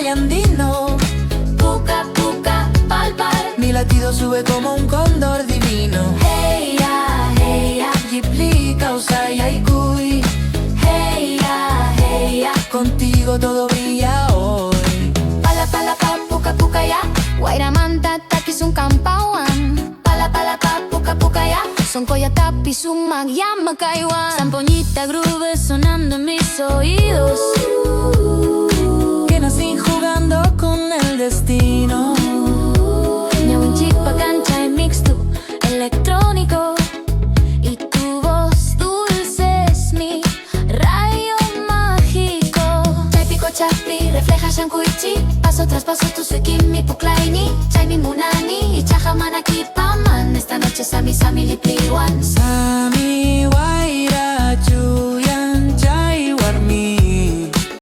y andino. Puca, puca, pal, pal. Mi latido sube como un cóndor divino. Hey ya, Yipli, causa y haikui. hey ya. Contigo todo brilla hoy. Pala, pala, pa, puca, puca, ya. Wairamanta, takis un kampawan. Pala, pala, pa, puca, puca, ya. Son coyatapi, sumak, llama, kaiwan. Zampoñita groove sonando en mis oídos. Que nací jugando con el destino. Ñawinchikpa, cancha y mixto electrónico. Y tu voz dulce es mi rayo mágico. Chaypico, chapi, refleja shankuichi. Paso tras paso tu suikimi, puklaini. Chaymi munani, y chajamanaki paman. Esta noche sami, sami, lipliwan. Sami, waira, chuy.